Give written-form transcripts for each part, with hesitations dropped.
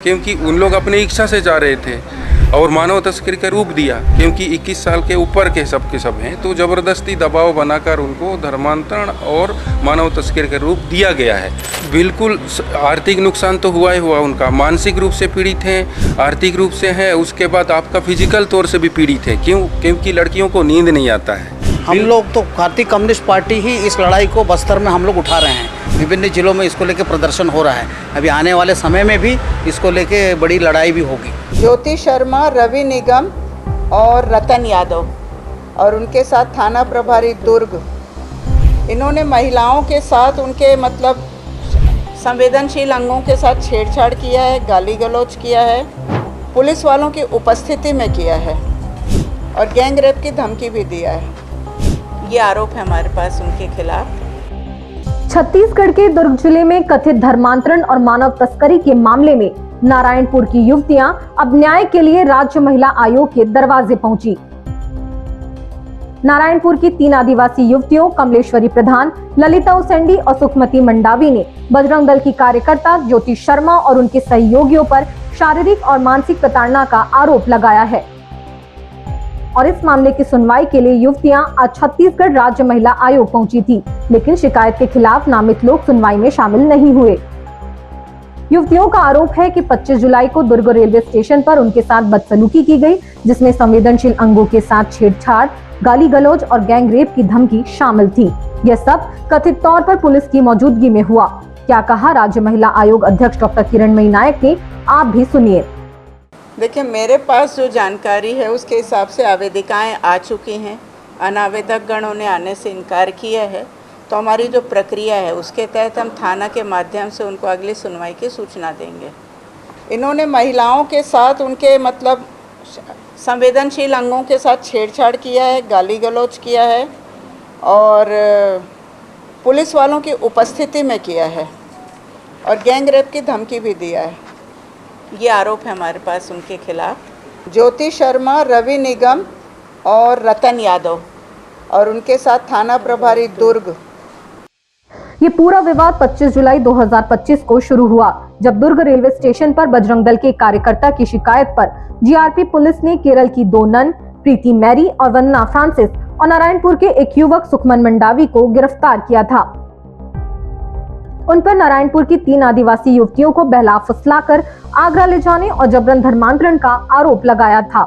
क्योंकि उन लोग अपनी इच्छा से जा रहे थे और मानव तस्करी का रूप दिया, क्योंकि 21 साल के ऊपर के सब हैं, तो ज़बरदस्ती दबाव बनाकर उनको धर्मांतरण और मानव तस्करी का रूप दिया गया है। बिल्कुल आर्थिक नुकसान तो हुआ ही हुआ उनका, मानसिक रूप से पीड़ित हैं, आर्थिक रूप से हैं, उसके बाद आपका फिजिकल तौर से भी पीड़ित है। क्यों? क्योंकि लड़कियों को नींद नहीं आता है। हम लोग तो भारतीय कम्युनिस्ट पार्टी ही इस लड़ाई को बस्तर में हम लोग उठा रहे हैं। विभिन्न जिलों में इसको लेकर प्रदर्शन हो रहा है। अभी आने वाले समय में भी इसको लेके बड़ी लड़ाई भी होगी। ज्योति शर्मा, रवि निगम और रतन यादव और उनके साथ थाना प्रभारी दुर्ग, इन्होंने महिलाओं के साथ उनके मतलब संवेदनशील अंगों के साथ छेड़छाड़ किया है, गाली गलौज किया है, पुलिस वालों की उपस्थिति में किया है और गैंग रेप की धमकी भी दिया है। ये आरोप है हमारे पास उनके खिलाफ। छत्तीसगढ़ के दुर्ग जिले में कथित धर्मांतरण और मानव तस्करी के मामले में नारायणपुर की युवतियां अब न्याय के लिए राज्य महिला आयोग के दरवाजे पहुंची। नारायणपुर की 3 आदिवासी युवतियों कमलेश्वरी प्रधान, ललिता उसेंडी और सुखमती मंडावी ने बजरंग दल की कार्यकर्ता ज्योति शर्मा और उनके सहयोगियों पर शारीरिक और मानसिक प्रताड़ना का आरोप लगाया है और इस मामले की सुनवाई के लिए युवतियां आज छत्तीसगढ़ राज्य महिला आयोग पहुंची थी, लेकिन शिकायत के खिलाफ नामित लोग सुनवाई में शामिल नहीं हुए। युवतियों का आरोप है कि 25 जुलाई को दुर्ग रेलवे स्टेशन पर उनके साथ बदसलूकी की गई, जिसमें संवेदनशील अंगों के साथ छेड़छाड़, गाली गलौज और गैंग रेप की धमकी शामिल थी। यह सब कथित तौर पर पुलिस की मौजूदगी में हुआ। क्या कहा राज्य महिला आयोग अध्यक्ष डॉक्टर किरणमयी नायक ने, आप भी सुनिए। देखिए, मेरे पास जो जानकारी है उसके हिसाब से आवेदिकाएं आ चुकी हैं। अनावेदक गणों ने आने से इनकार किया है, तो हमारी जो प्रक्रिया है उसके तहत हम थाना के माध्यम से उनको अगली सुनवाई की सूचना देंगे। इन्होंने महिलाओं के साथ उनके मतलब संवेदनशील अंगों के साथ छेड़छाड़ किया है, गाली गलौज किया है और पुलिस वालों की उपस्थिति में किया है और गैंग रेप की धमकी भी दिया है। ये आरोप है हमारे पास उनके खिलाफ। ज्योति शर्मा, रवि निगम और रतन यादव और उनके साथ थाना प्रभारी दुर्ग। ये पूरा विवाद 25 जुलाई 2025 को शुरू हुआ, जब दुर्ग रेलवे स्टेशन पर बजरंग दल के कार्यकर्ता की शिकायत पर जीआरपी पुलिस ने केरल की 2 नन, प्रीति मैरी और वंदना फ्रांसिस और नारायणपुर के एक युवक सुखमन मंडावी को गिरफ्तार किया था। उन पर नारायणपुर की 3 आदिवासी युवतियों को बहला फुसलाकर आगरा ले जाने और जबरन धर्मांतरण का आरोप लगाया था,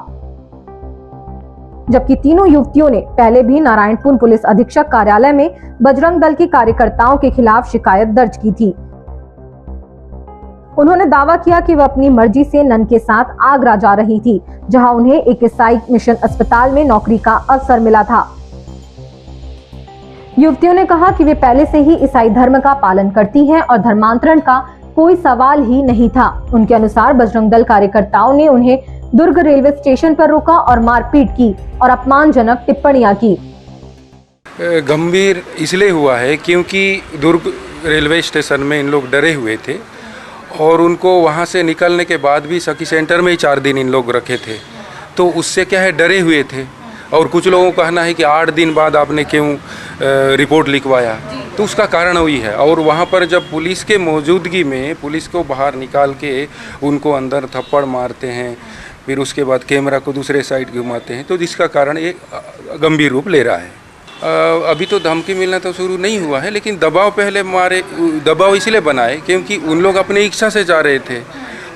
जबकि तीनों युवतियों ने पहले भी नारायणपुर पुलिस अधीक्षक कार्यालय में बजरंग दल के कार्यकर्ताओं के खिलाफ शिकायत दर्ज की थी। उन्होंने दावा किया कि वह अपनी मर्जी से नन के साथ आगरा जा रही थी, जहां उन्हें एक ईसाई मिशन अस्पताल में नौकरी का अवसर मिला था। युवतियों ने कहा कि वे पहले से ही ईसाई धर्म का पालन करती हैं और धर्मांतरण का कोई सवाल ही नहीं था। उनके अनुसार बजरंग दल कार्यकर्ताओं ने उन्हें दुर्ग रेलवे स्टेशन पर रोका और मारपीट की और अपमानजनक टिप्पणियां की। गंभीर इसलिए हुआ है क्योंकि दुर्ग रेलवे स्टेशन में इन लोग डरे हुए थे और उनको वहां से निकलने के बाद भी सखी सेंटर में ही 4 दिन इन लोग रखे थे, तो उससे क्या है डरे हुए थे। और कुछ लोगों का कहना है कि 8 दिन बाद आपने क्यों रिपोर्ट लिखवाया, तो उसका कारण वही है। और वहाँ पर जब पुलिस के मौजूदगी में पुलिस को बाहर निकाल के उनको अंदर थप्पड़ मारते हैं, फिर उसके बाद कैमरा को दूसरे साइड घुमाते हैं, तो जिसका कारण ये गंभीर रूप ले रहा है। अभी तो धमकी मिलना तो शुरू नहीं हुआ है, लेकिन दबाव इसलिए बनाए क्योंकि उन लोग अपनी इच्छा से जा रहे थे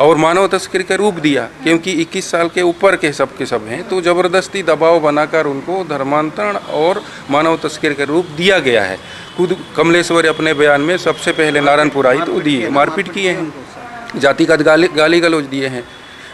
और मानव तस्करी का रूप दिया, क्योंकि 21 साल के ऊपर के सब हैं, तो ज़बरदस्ती दबाव बनाकर उनको धर्मांतरण और मानव तस्करी का रूप दिया गया है। खुद कमलेश्वरी अपने बयान में सबसे पहले नारायणपुर आई तो दिए, मारपीट किए हैं, जातिगत गाली गलौज दिए हैं।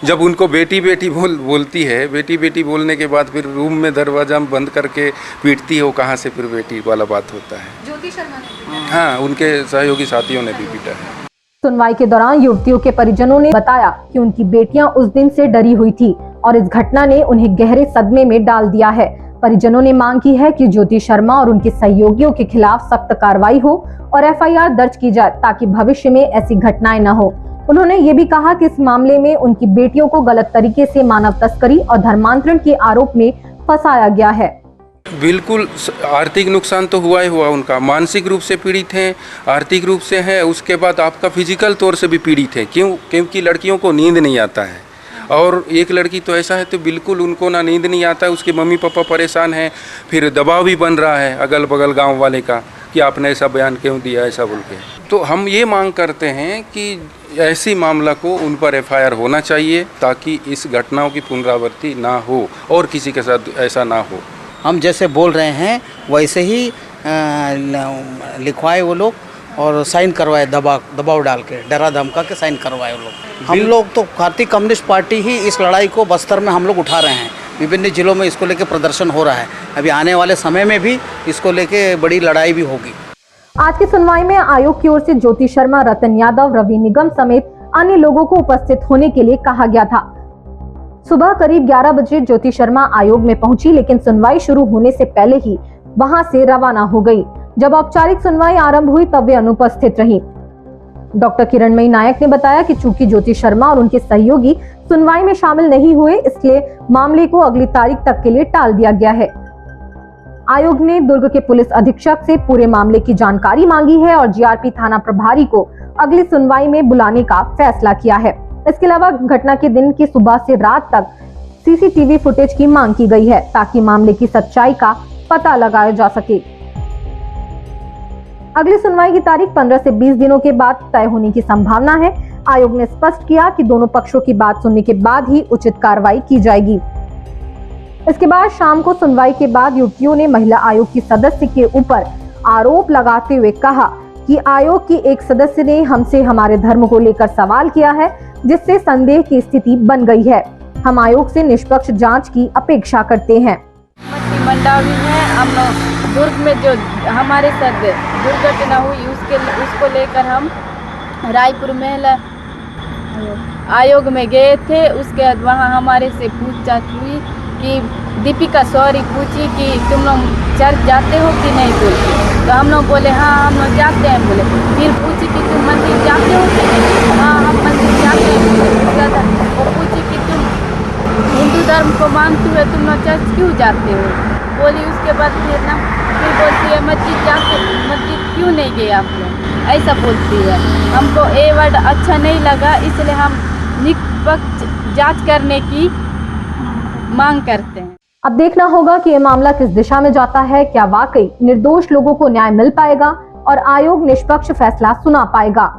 जब उनको बेटी बेटी बोलती है, बेटी बेटी बोलने के बाद फिर रूम में दरवाजा बंद करके पीटती है, वो कहाँ से फिर बेटी वाला बात होता है। ज्योति शर्मा ने, हाँ, उनके सहयोगी साथियों ने भी पीटा है। सुनवाई के दौरान युवतियों के परिजनों ने बताया कि उनकी बेटियां उस दिन से डरी हुई थी और इस घटना ने उन्हें गहरे सदमे में डाल दिया है। परिजनों ने मांग की है कि ज्योति शर्मा और उनके सहयोगियों के खिलाफ सख्त कार्रवाई हो और एफआईआर दर्ज की जाए ताकि भविष्य में ऐसी घटनाएं न हो। उन्होंने ये भी कहा कि इस मामले में उनकी बेटियों को गलत तरीके से मानव तस्करी और धर्मांतरण के आरोप में फंसाया गया है। बिल्कुल आर्थिक नुकसान तो हुआ ही हुआ उनका, मानसिक रूप से पीड़ित हैं, आर्थिक रूप से हैं, उसके बाद आपका फिजिकल तौर से भी पीड़ित है। क्यों? क्योंकि लड़कियों को नींद नहीं आता है, और एक लड़की तो ऐसा है तो बिल्कुल उनको ना नींद नहीं आता है, उसके मम्मी पापा परेशान हैं, फिर दबाव भी बन रहा है अगल बगल गांव वाले का कि आपने ऐसा बयान क्यों दिया, ऐसा बोल के। तो हम ये मांग करते हैं कि ऐसी मामला को उन पर एफआईआर होना चाहिए, ताकि इस घटनाओं की पुनरावृत्ति ना हो और किसी के साथ ऐसा ना हो। हम जैसे बोल रहे हैं वैसे ही लिखवाए वो लोग और साइन करवाए, दबाव डाल के, डरा धमका के साइन करवाए वो लोग। हम लोग तो भारतीय कम्युनिस्ट पार्टी ही इस लड़ाई को बस्तर में हम लोग उठा रहे हैं। विभिन्न जिलों में इसको लेके प्रदर्शन हो रहा है। अभी आने वाले समय में भी इसको लेके बड़ी लड़ाई भी होगी। आज की सुनवाई में आयोग की ओर से ज्योति शर्मा, रतन यादव, रवि निगम समेत अन्य लोगों को उपस्थित होने के लिए कहा गया था। सुबह करीब 11 बजे ज्योति शर्मा आयोग में पहुंची, लेकिन सुनवाई शुरू होने से पहले ही वहां से रवाना हो गई। जब औपचारिक सुनवाई आरंभ हुई तब वे अनुपस्थित रहीं। डॉक्टर किरणमयी नायक ने बताया कि चूंकि ज्योति शर्मा और उनके सहयोगी सुनवाई में शामिल नहीं हुए, इसलिए मामले को अगली तारीख तक के लिए टाल दिया गया है। आयोग ने दुर्ग के पुलिस अधीक्षक से पूरे मामले की जानकारी मांगी है और जीआरपी थाना प्रभारी को अगली सुनवाई में बुलाने का फैसला किया है। इसके अलावा घटना के दिन की सुबह से रात तक सीसीटीवी फुटेज की मांग की गई है, ताकि मामले की सच्चाई का पता लगाया जा सके। अगली सुनवाई की तारीख 15 से 20 दिनों के बाद तय होने की संभावना है। आयोग ने स्पष्ट किया कि दोनों पक्षों की बात सुनने के बाद ही उचित कार्रवाई की जाएगी। इसके बाद शाम को सुनवाई के बाद युवतियों ने महिला आयोग की सदस्य के ऊपर आरोप लगाते हुए कहा कि आयोग की एक सदस्य ने हमसे हमारे धर्म को लेकर सवाल किया है, जिससे संदेह की स्थिति बन गई है। हम आयोग से निष्पक्ष जांच की अपेक्षा करते हैं। मंडावी है, हम दुर्ग में जो हमारे साथ दुर्घटना हुई उसको लेकर हम रायपुर महिला आयोग में गए थे। उसके बाद वहाँ हमारे से पूछताछ हुई कि दीपिका सॉरी पूछी कि तुम लोग चर्च जाते हो कि नहीं बोलते, तो हम लोग बोले हाँ हम लोग जाते हैं बोले। फिर पूछी कि तुम मंदिर जाते हो कि नहीं, हाँ हम मंदिर जाते हैं। वो पूछी कि तुम हिंदू धर्म को मानते हुए तुम लोग चर्च क्यों जाते हो बोली। उसके बाद फिर बोलती है मस्जिद क्यों नहीं गए आप लोग, ऐसा बोलती है। हमको ये वर्ड अच्छा नहीं लगा, इसलिए हम निष्पक्ष जांच करने की मांग करते हैं। अब देखना होगा कि यह मामला किस दिशा में जाता है। क्या वाकई निर्दोष लोगों को न्याय मिल पाएगा और आयोग निष्पक्ष फैसला सुना पाएगा।